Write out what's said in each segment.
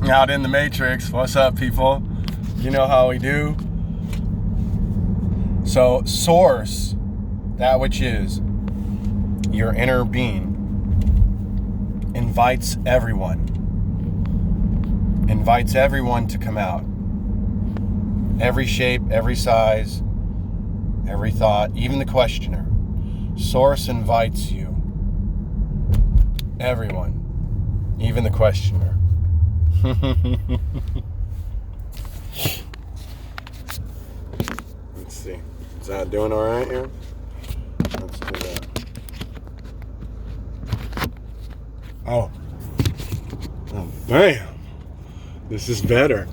Out in the Matrix. What's up, people? You know how we do. So, source, that which is your inner being, invites everyone to come out. Every shape, every size, every thought, even the questioner. Source invites you. Everyone, even the questioner. Let's see. Is that doing all right here? Let's do that. Oh, bam. This is better.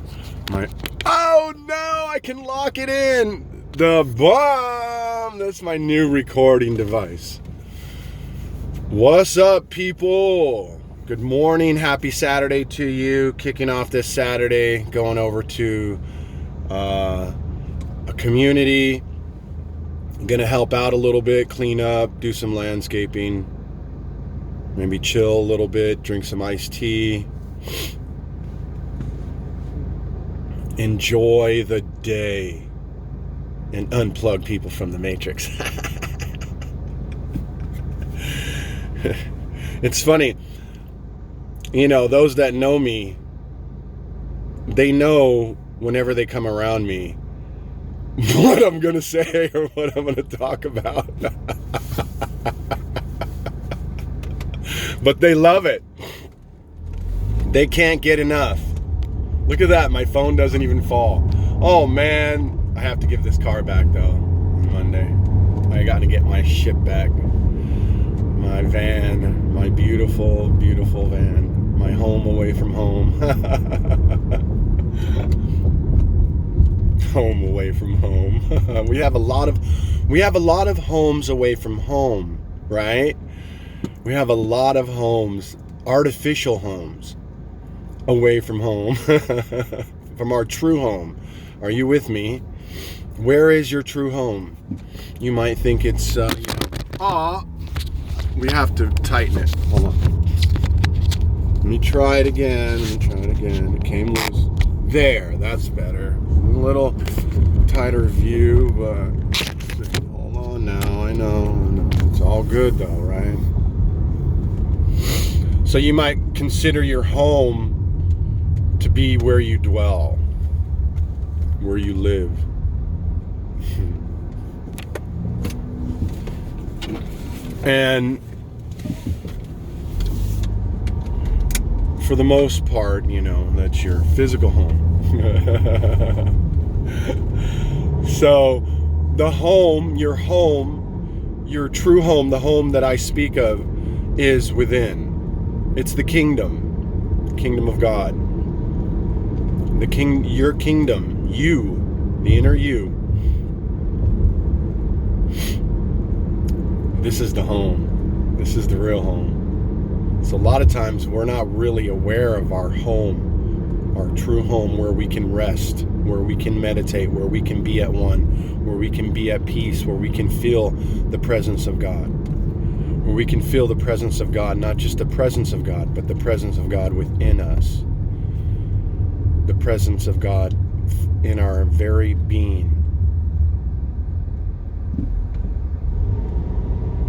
Oh no, I can lock it in. The bomb. That's my new recording device. What's up, people? Good morning. Happy Saturday to you. Kicking off this Saturday, going over to a community. I'm gonna help out a little bit, clean up, do some landscaping, maybe chill a little bit, drink some iced tea. Enjoy the day and unplug people from the Matrix. It's funny, you know, those that know me, they know whenever they come around me what I'm going to say or what I'm going to talk about. But they love it. They can't get enough. Look at that. My phone doesn't even fall. Oh, man. I have to give this car back, though, on Monday. I got to get my shit back. My van. My beautiful, beautiful van. My home away from home. Home away from home. We have a lot of homes away from home, right? We have a lot of homes, artificial homes, away from home, from our true home. Are you with me? Where is your true home? You might think it's, we have to tighten it. Hold on. Let me try it again. It came loose. There, that's better. A little tighter view, but hold on now. I know. It's all good though, right? So you might consider your home to be where you dwell, where you live. And for the most part, you know, that's your physical home. So the home, your true home, the home that I speak of is within. It's the kingdom of God. Your kingdom, you, the inner you. This is the home. This is the real home. So a lot of times we're not really aware of our home, our true home, where we can rest, where we can meditate, where we can be at one, where we can be at peace, where we can feel the presence of God. Where we can feel the presence of God, not just the presence of God, but the presence of God within us. The presence of God in our very being.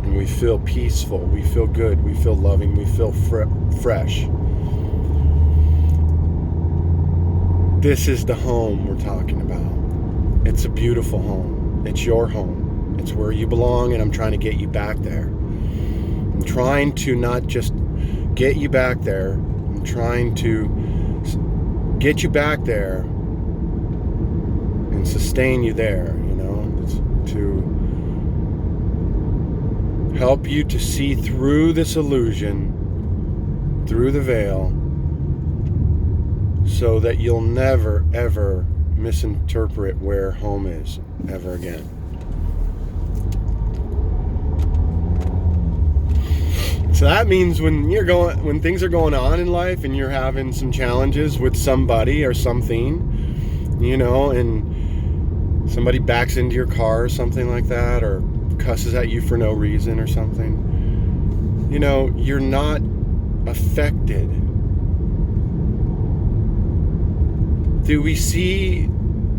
And we feel peaceful, we feel good, we feel loving, we feel fresh. This is the home we're talking about. It's a beautiful home. It's your home. It's where you belong, and I'm trying to get you back there. I'm trying to not just get you back there. I'm trying to get you back there and sustain you there, you know, to help you to see through this illusion, through the veil, so that you'll never, ever misinterpret where home is ever again. So that means when things are going on in life and you're having some challenges with somebody or something, you know, and somebody backs into your car or something like that, or cusses at you for no reason or something, you know, you're not affected Do we see,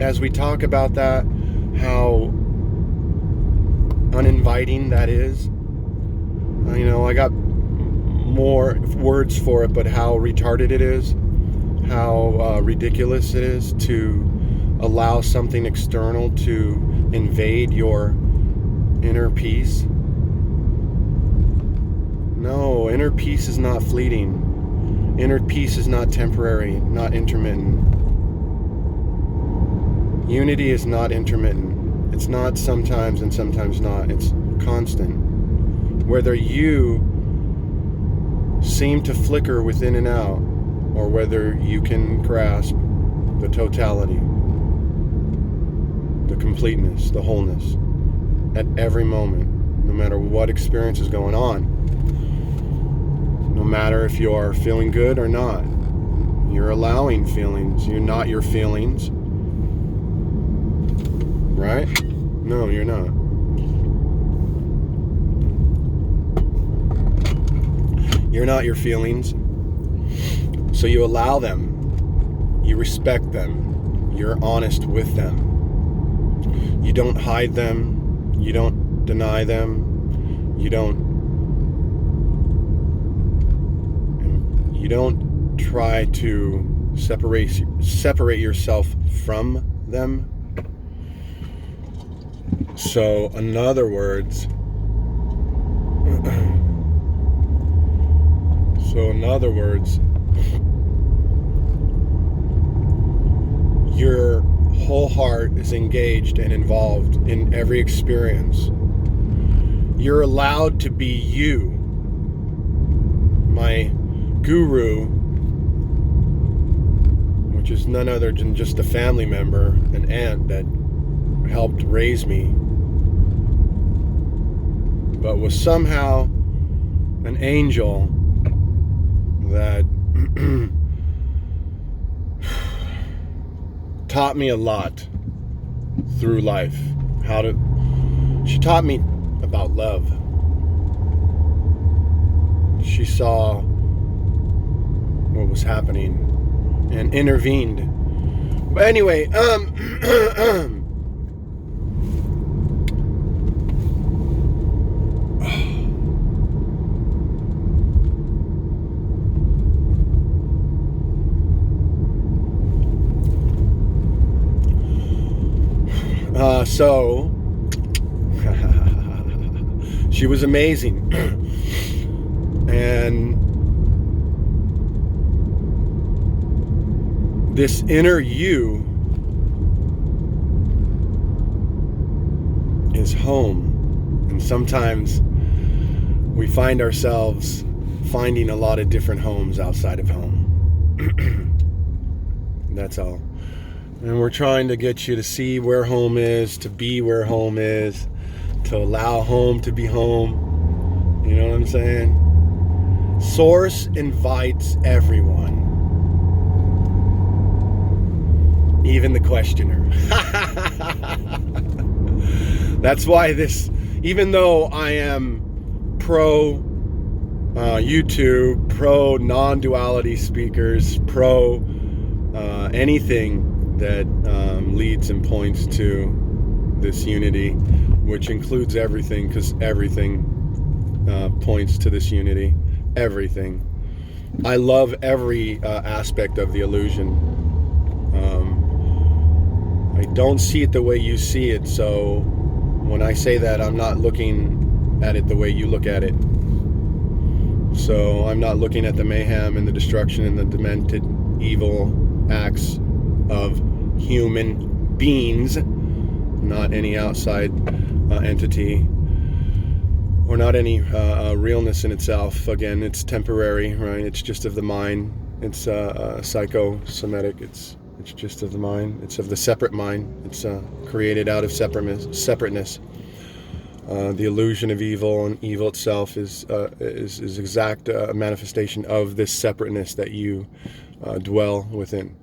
as we talk about that, how uninviting that is? I got more words for it, but how retarded it is, how ridiculous it is to allow something external to invade your inner peace. No, inner peace is not fleeting. Inner peace is not temporary, not intermittent. Unity is not intermittent. It's not sometimes and sometimes not. It's constant. Whether you seem to flicker within and out, or whether you can grasp the totality, the completeness, the wholeness, at every moment, no matter what experience is going on, no matter if you're feeling good or not, you're allowing feelings. You're not your feelings, right? No, you're not. You're not your feelings. So you allow them. You respect them. You're honest with them. You don't hide them. You don't deny them. You don't try to separate yourself from them. So, in other words, your whole heart is engaged and involved in every experience. You're allowed to be you. My guru, which is none other than just a family member, an aunt that helped raise me, but was somehow an angel that taught me a lot through life. She taught me about love. She saw what was happening and intervened. But anyway, so she was amazing. And this inner you is home. And sometimes we find ourselves finding a lot of different homes outside of home. That's all. And we're trying to get you to see where home is, to be where home is, to allow home to be home. You know what I'm saying? Source invites everyone, even the questioner. That's why even though I am pro YouTube, pro non-duality speakers, pro anything that leads and points to this unity, which includes everything, because everything points to this unity. Everything. I love every aspect of the illusion. I don't see it the way you see it, so when I say that, I'm not looking at it the way you look at it. So I'm not looking at the mayhem and the destruction and the demented evil acts of human beings, not any outside entity, or not any realness in itself. Again, it's temporary, right? It's just of the mind. It's psychosomatic. It's just of the mind. It's of the separate mind. It's created out of separateness. The illusion of evil, and evil itself is exact manifestation of this separateness that you dwell within.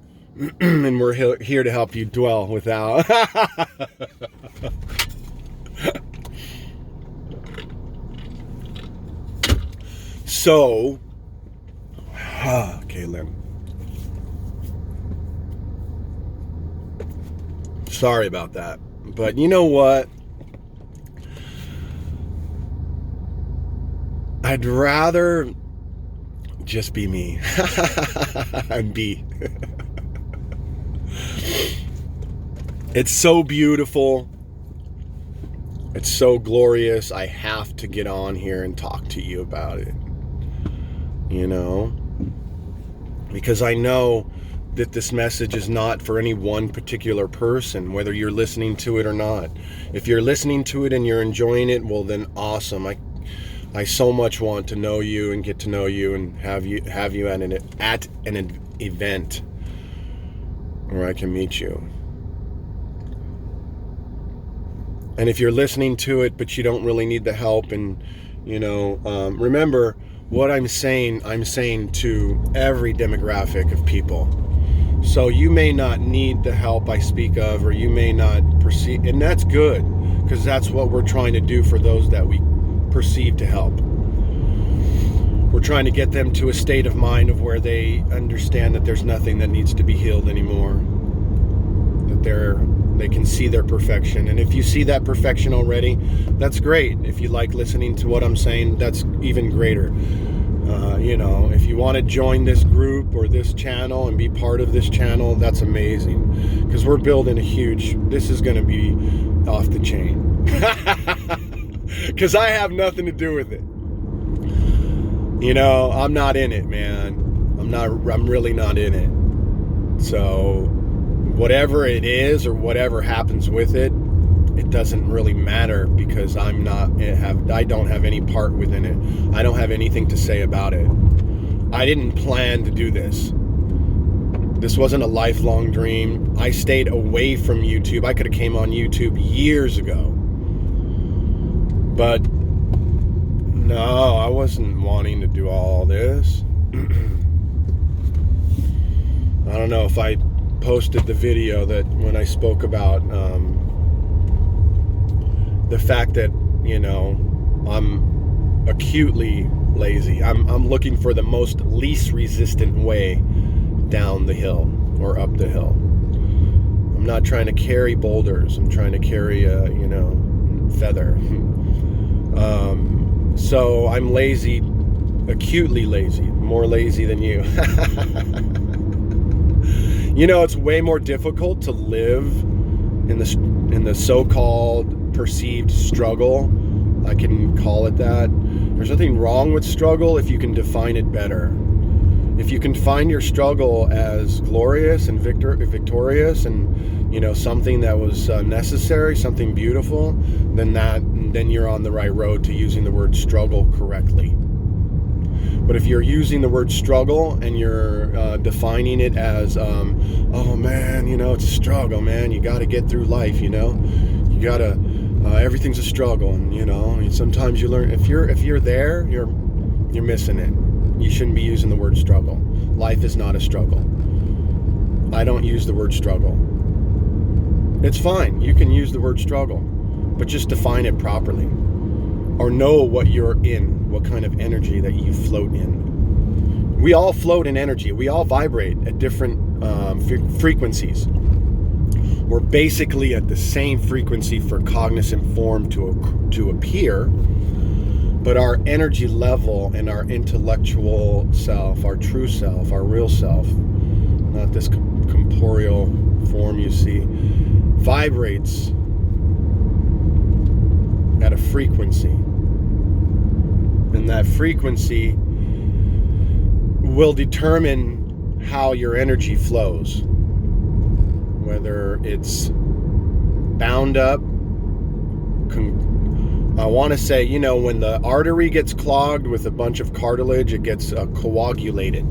And we're here to help you dwell without. So, Kaylin. Sorry about that. But you know what? I'd rather just be me and be. It's so beautiful. It's so glorious. I have to get on here and talk to you about it. You know? Because I know that this message is not for any one particular person, whether you're listening to it or not. If you're listening to it and you're enjoying it, well then awesome. I so much want to know you and get to know you and have you at an event where I can meet you. And if you're listening to it but you don't really need the help, and remember what I'm saying to every demographic of people. So you may not need the help I speak of, or you may not perceive, and that's good, because that's what we're trying to do for those that we perceive to help. We're trying to get them to a state of mind of where they understand that there's nothing that needs to be healed anymore, that they can see their perfection. And if you see that perfection already, that's great. If you like listening to what I'm saying, that's even greater. If you want to join this group or this channel and be part of this channel, that's amazing, because we're building this is going to be off the chain, because I have nothing to do with it. I'm not in it, man. I'm really not in it. So whatever it is or whatever happens with it, it doesn't really matter, because I don't have any part within it. I don't have anything to say about it. I didn't plan to do this. This wasn't a lifelong dream. I stayed away from YouTube. I could have came on YouTube years ago. But no, I wasn't wanting to do all this. I don't know if I posted the video that when I spoke about the fact that, I'm acutely lazy. I'm looking for the most least resistant way down the hill or up the hill. I'm not trying to carry boulders. I'm trying to carry a, feather. So I'm lazy, acutely lazy, more lazy than you. It's way more difficult to live in the so-called perceived struggle. I can call it that. There's nothing wrong with struggle if you can define it better. If you can find your struggle as glorious and victorious and something that was necessary, something beautiful, then you're on the right road to using the word struggle correctly. But if you're using the word struggle and you're defining it as, oh man, it's a struggle, man. You got to get through life, you got to, everything's a struggle, and sometimes you learn. If you're there, you're missing it. You shouldn't be using the word struggle. Life is not a struggle. I don't use the word struggle. It's fine. You can use the word struggle, but just define it properly, or know what you're in, what kind of energy that you float in. We all float in energy. We all vibrate at different frequencies. We're basically at the same frequency for cognizant form to appear, but our energy level and our intellectual self, our true self, our real self, not this corporeal form you see, vibrates at a frequency. And that frequency will determine how your energy flows. Whether it's bound up, I want to say, when the artery gets clogged with a bunch of cartilage, it gets coagulated.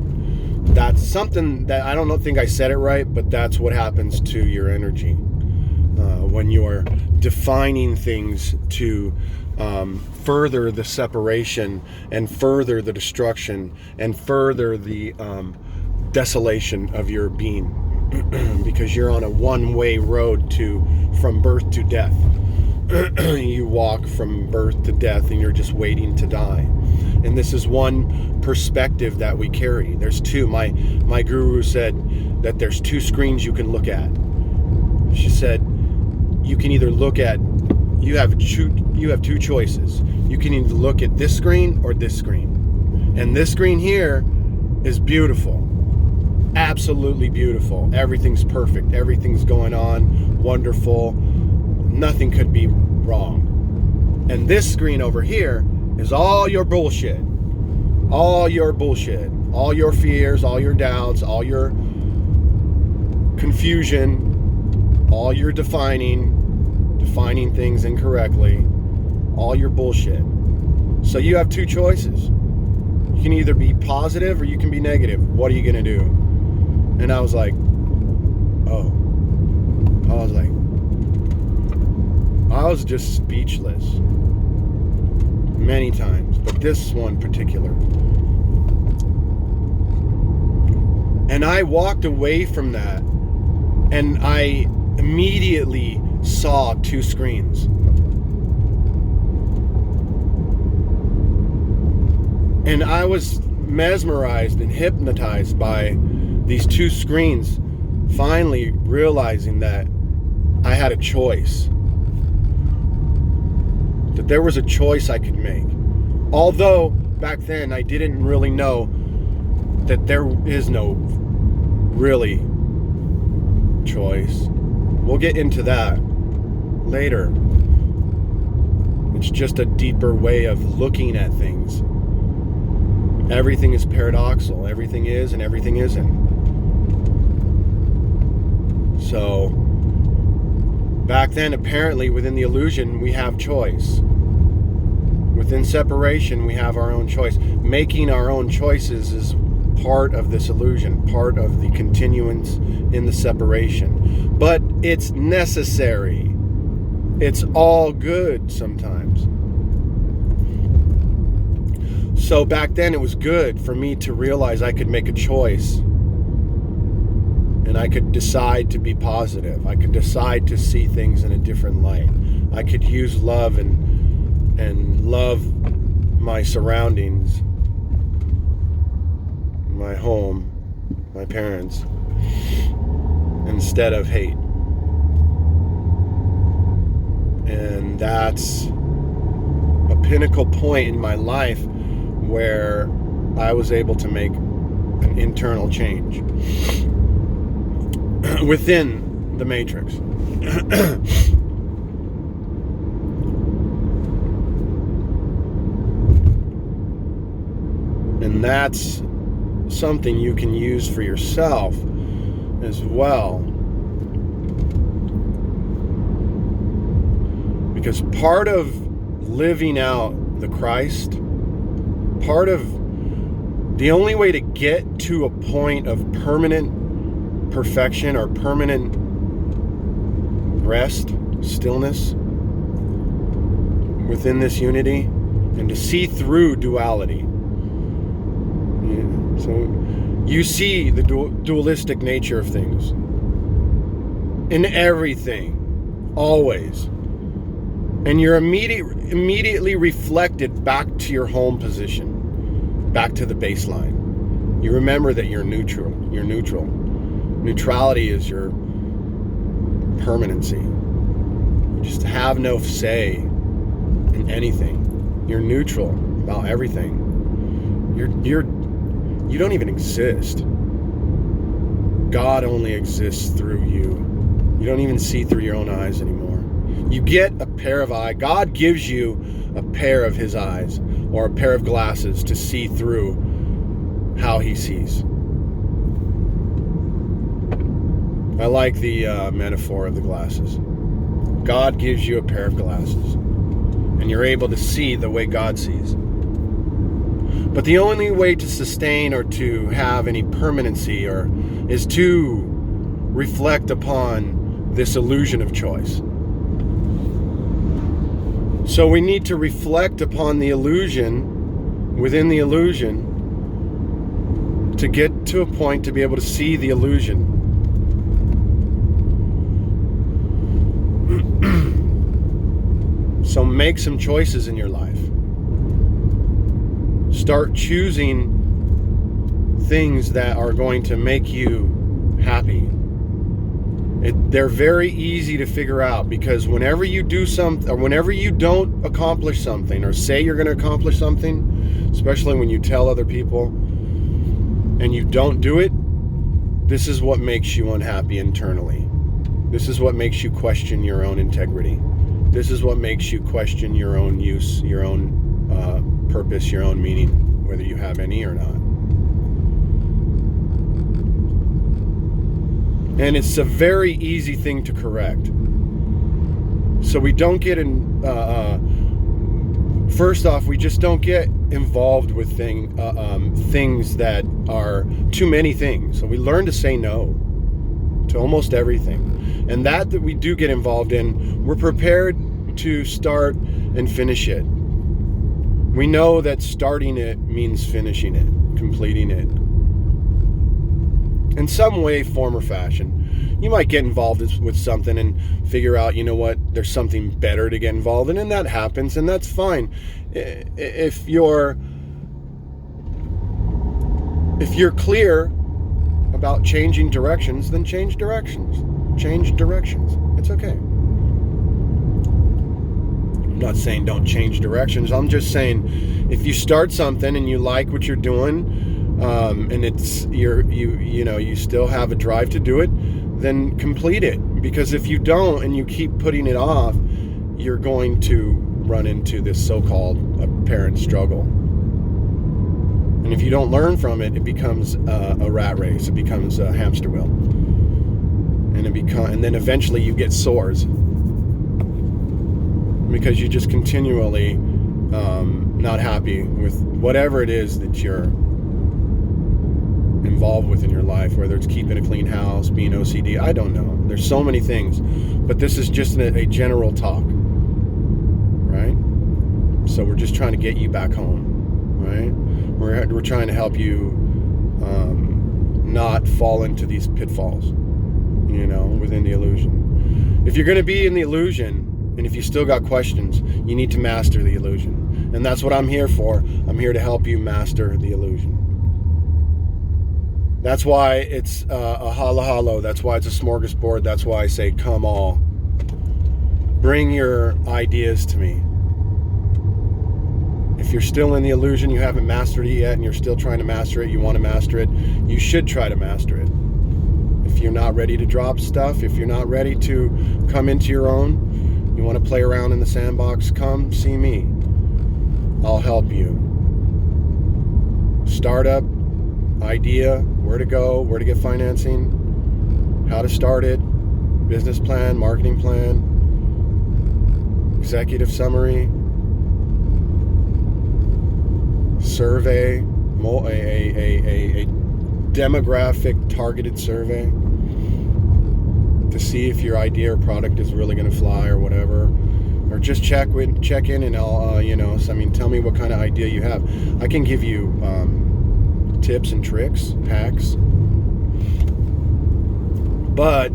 That's something that I don't think I said it right, but that's what happens to your energy when you are defining things to further the separation and further the destruction and further the desolation of your being. Because you're on a one-way road from birth to death. You walk from birth to death and you're just waiting to die. And this is one perspective that we carry. There's two. My guru said that there's two screens you can look at. She said, you can either look at, you have two choices. You can either look at this screen or this screen. And this screen here is beautiful. Absolutely beautiful. Everything's perfect. Everything's going on. Wonderful. Nothing could be wrong. And this screen over here is all your bullshit. All your bullshit. All your fears, all your doubts, all your confusion, all your defining things incorrectly, all your bullshit. So you have two choices. You can either be positive or you can be negative. What are you going to do? And I was like, I was just speechless many times, but this one particular. And I walked away from that, and I immediately saw two screens. And I was mesmerized and hypnotized by these two screens, finally realizing that I had a choice. That there was a choice I could make. Although back then I didn't really know that there is no really choice. We'll get into that later. It's just a deeper way of looking at things. Everything is paradoxical. Everything is and everything isn't. So, back then, apparently, within the illusion, we have choice. Within separation, we have our own choice. Making our own choices is part of this illusion, part of the continuance in the separation. But it's necessary. It's all good sometimes. So back then it was good for me to realize I could make a choice. And I could decide to be positive. I could decide to see things in a different light. I could use love and love my surroundings, my home, my parents, instead of hate. And that's a pinnacle point in my life where I was able to make an internal change within the matrix. And that's something you can use for yourself as well. Because part of living out the Christ, part of the only way to get to a point of permanent perfection or permanent rest, stillness within this unity, and to see through duality. So you see the dualistic nature of things in everything, always. And you're immediately reflected back to your home position, back to the baseline. You remember that you're neutral. You're neutral. Neutrality is your permanency. You just have no say in anything. You're neutral about everything. You don't even exist. God only exists through you. You don't even see through your own eyes anymore. You get a pair of eyes. God gives you a pair of his eyes or a pair of glasses to see through how he sees. I like the metaphor of the glasses. God gives you a pair of glasses and you're able to see the way God sees. But the only way to sustain or to have any permanency is to reflect upon this illusion of choice. So we need to reflect upon the illusion, within the illusion, to get to a point to be able to see the illusion. So make some choices in your life. Start choosing things that are going to make you happy. They're very easy to figure out, because whenever you do something, or whenever you don't accomplish something, or say you're going to accomplish something, especially when you tell other people and you don't do it, this is what makes you unhappy internally. This is what makes you question your own integrity. This is what makes you question your own use, your own purpose, your own meaning, whether you have any or not. And it's a very easy thing to correct. So we don't get in, first off, we just don't get involved with things that are too many things. So we learn to say no to almost everything. And that we do get involved in, we're prepared to start and finish it. We know that starting it means finishing it, completing it. In some way, form, or fashion. You might get involved with something and figure out, you know what, there's something better to get involved in, and that happens, and that's fine. If you're clear about changing directions, then change directions. Change directions. It's okay. I'm not saying don't change directions. I'm just saying, if you start something and you like what you're doing, and it's you still have a drive to do it, then complete it. Because if you don't and you keep putting it off, you're going to run into this so-called apparent struggle. And if you don't learn from it, it becomes a rat race. It becomes a hamster wheel, and then eventually you get sores, because you just continually not happy with whatever it is that you're involved with in your life, whether it's keeping a clean house, being OCD, I don't know. There's so many things, but this is just a general talk, right? So we're just trying to get you back home, right? We're trying to help you not fall into these pitfalls, within the illusion. If you're going to be in the illusion, and if you still got questions, you need to master the illusion. And that's what I'm here for. I'm here to help you master the illusion. That's why it's a halo. That's why it's a smorgasbord. That's why I say, come all. Bring your ideas to me. If you're still in the illusion, you haven't mastered it yet, and you're still trying to master it, you want to master it, you should try to master it. If you're not ready to drop stuff, if you're not ready to come into your own, you want to play around in the sandbox, come see me. I'll help you. Startup, idea, where to go, where to get financing, how to start it, business plan, marketing plan, executive summary, survey, a demographic targeted survey to see if your idea or product is really going to fly or whatever, or just check in and I'll tell me what kind of idea you have. I can give you tips and tricks, hacks, but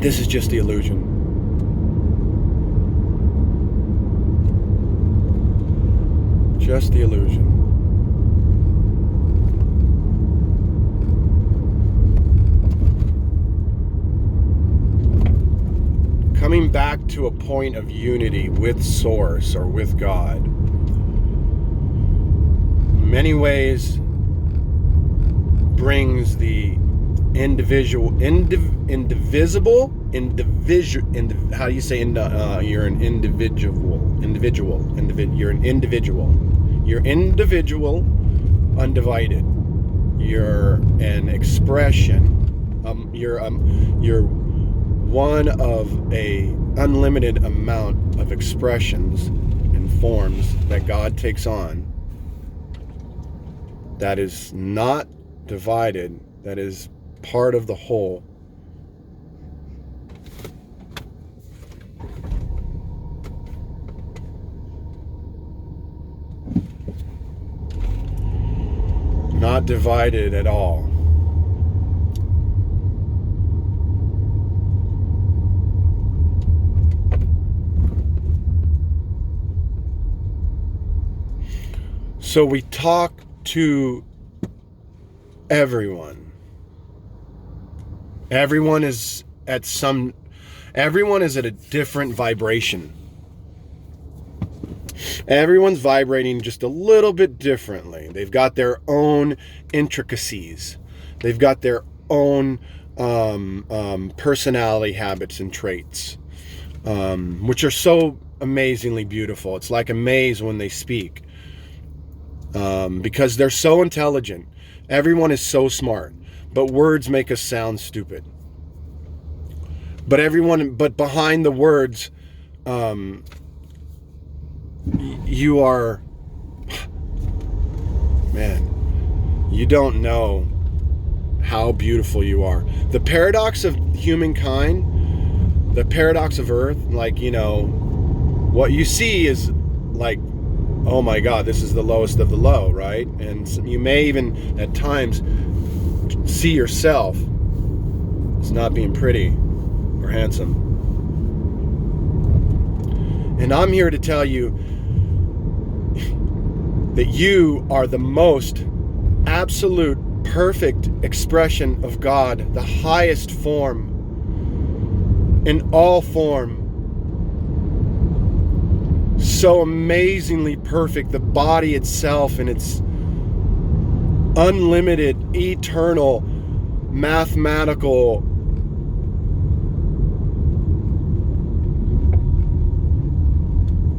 this is just the illusion. Just the illusion. Coming back to a point of unity with Source or with God, in many ways brings the indivisible, how do you say, you're an individual, undivided. You're an expression. You're one of a unlimited amount of expressions and forms that God takes on, that is not divided, that is part of the whole. Not divided at all. So we talk to everyone. Everyone is at a different vibration. Everyone's vibrating just a little bit differently. They've got their own intricacies. They've got their own personality habits and traits, which are so amazingly beautiful. It's like a maze when they speak, because they're so intelligent. Everyone is so smart, but words make us sound stupid. But behind the words, you are, man, you don't know how beautiful you are. The paradox of humankind, the paradox of Earth, like, what you see is like, oh my God, this is the lowest of the low, right? And you may even at times see yourself as not being pretty or handsome. And I'm here to tell you that you are the most absolute perfect expression of God, the highest form in all form. So amazingly perfect, the body itself and its unlimited, eternal, mathematical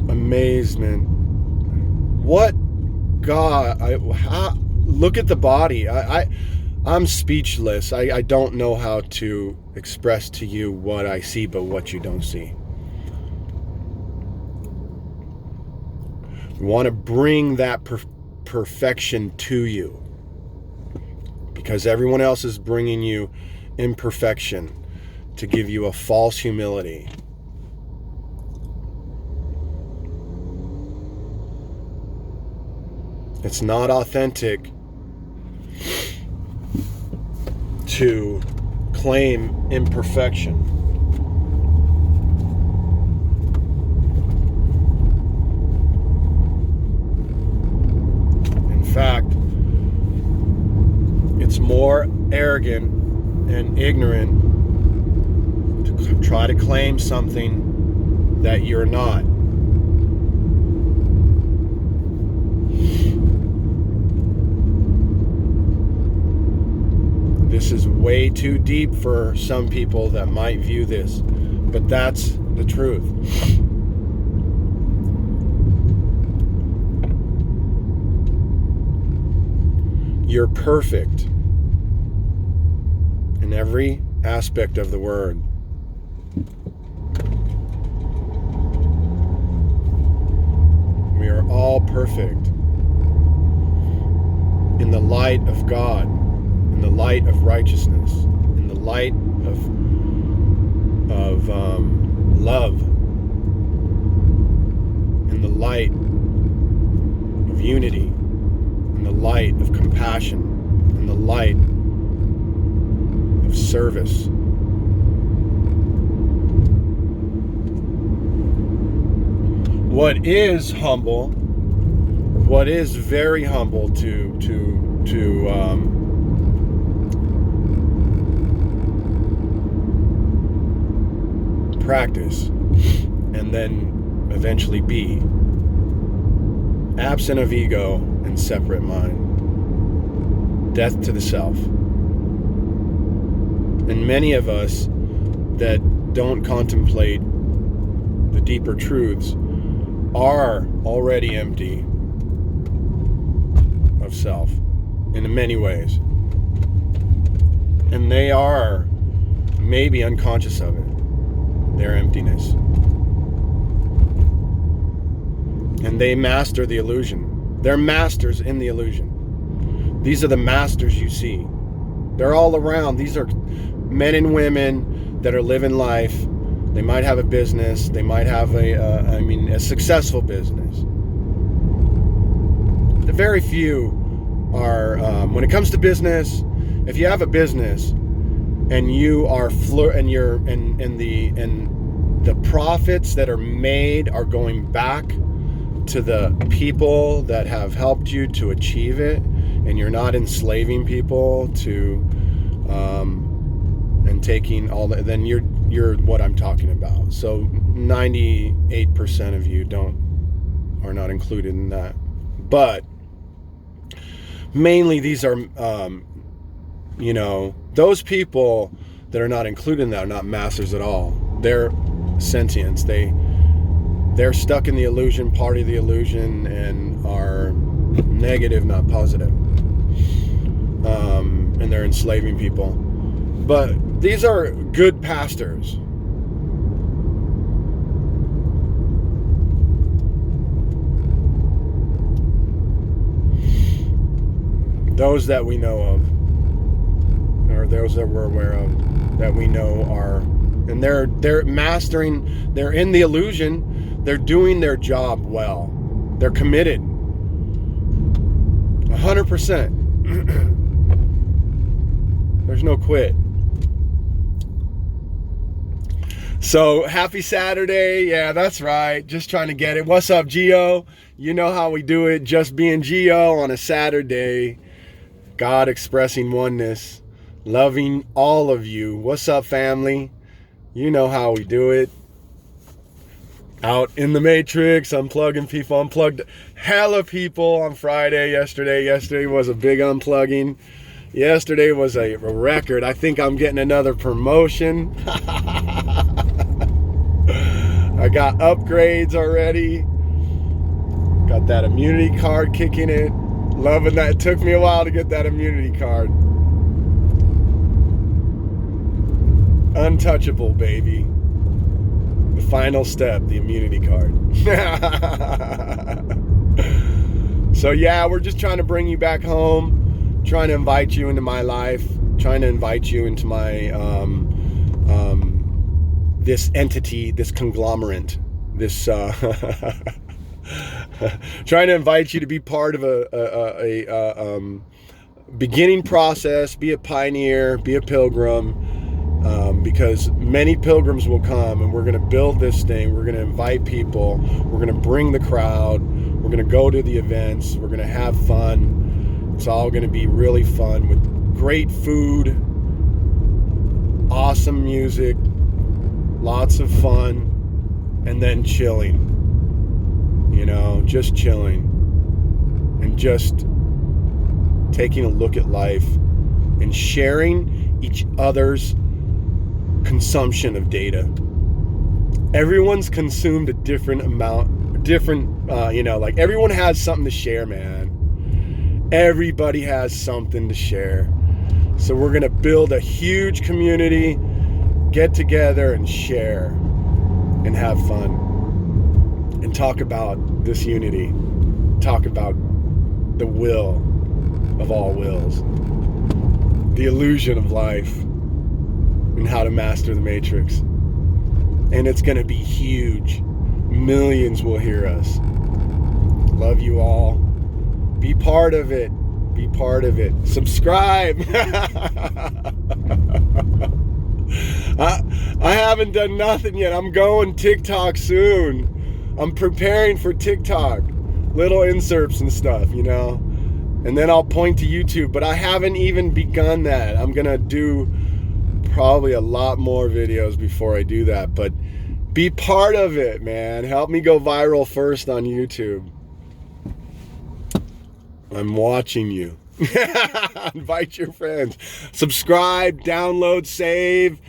amazement. What God, look at the body. I'm speechless. I don't know how to express to you what I see, but what you don't see. You want to bring that perfection to you, because everyone else is bringing you imperfection to give you a false humility. It's not authentic to claim imperfection. In fact, it's more arrogant and ignorant to try to claim something that you're not. This is way too deep for some people that might view this, but that's the truth. You're perfect in every aspect of the word. We are all perfect in the light of God, in the light of righteousness, in the light of love, in the light of unity, in the light of compassion, in the light of service. What is humble, what is very humble to practice and then eventually be absent of ego and separate mind, death to the self. And many of us that don't contemplate the deeper truths are already empty of self in many ways, and they are maybe unconscious of it, their emptiness, and they master the illusion. They're masters in the illusion. These are the masters you see. They're all around. These are men and women that are living life. They might have a business. They might have a successful business. The very few are, when it comes to business, if you have a business and you are the profits that are made are going back to the people that have helped you to achieve it, and you're not enslaving people to and taking all that, then you're what I'm talking about. So 98% of you are not included in that. But mainly these are, those people that are not included in that are not masters at all. They're sentients. They're stuck in the illusion, part of the illusion, and are negative, not positive. And they're enslaving people. But these are good pastors. Those that we know of, or those that we're aware of, that we know are, and they're mastering, they're in the illusion, they're doing their job well. They're committed. 100%. There's no quit. So happy Saturday. Yeah, that's right. Just trying to get it. What's up, GEO? You know how we do it. Just being GEO on a Saturday. God expressing oneness. Loving all of you. What's up, family? You know how we do it. Out in the matrix, unplugging people. Unplugged hella people on Friday, yesterday. Yesterday was a big unplugging. Yesterday was a record. I think I'm getting another promotion. I got upgrades already. Got that immunity card kicking it. Loving that. It took me a while to get that immunity card. Untouchable, baby. The final step, the immunity card. So yeah, we're just trying to bring you back home, trying to invite you into my life, trying to invite you into my this entity, this conglomerate, this trying to invite you to be part of a beginning process, be a pioneer, be a pilgrim. Because many pilgrims will come, and we're going to build this thing. We're going to invite people. We're going to bring the crowd. We're going to go to the events. We're going to have fun. It's all going to be really fun with great food, awesome music, lots of fun, and then chilling. Just chilling and just taking a look at life and sharing each other's consumption of data. Everyone's consumed a different amount, like everyone has something to share, man. Everybody has something to share. So we're going to build a huge community, get together and share and have fun and talk about this unity, talk about the will of all wills, the illusion of life, and how to master the matrix. And it's going to be huge. Millions will hear us. Love you all. Be part of it. Be part of it. Subscribe. I haven't done nothing yet. I'm going TikTok soon. I'm preparing for TikTok. Little inserts and stuff, And then I'll point to YouTube. But I haven't even begun that. I'm going to do probably a lot more videos before I do that, but be part of it, man. Help me go viral first on YouTube. I'm watching you. Invite your friends. Subscribe, download, save.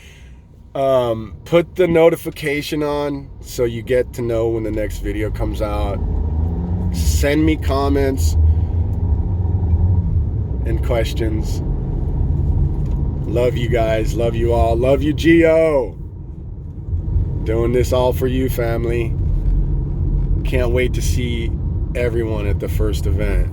Put the notification on so you get to know when the next video comes out. Send me comments and questions. Love you guys. Love you all. Love you, GEO. Doing this all for you, family. Can't wait to see everyone at the first event.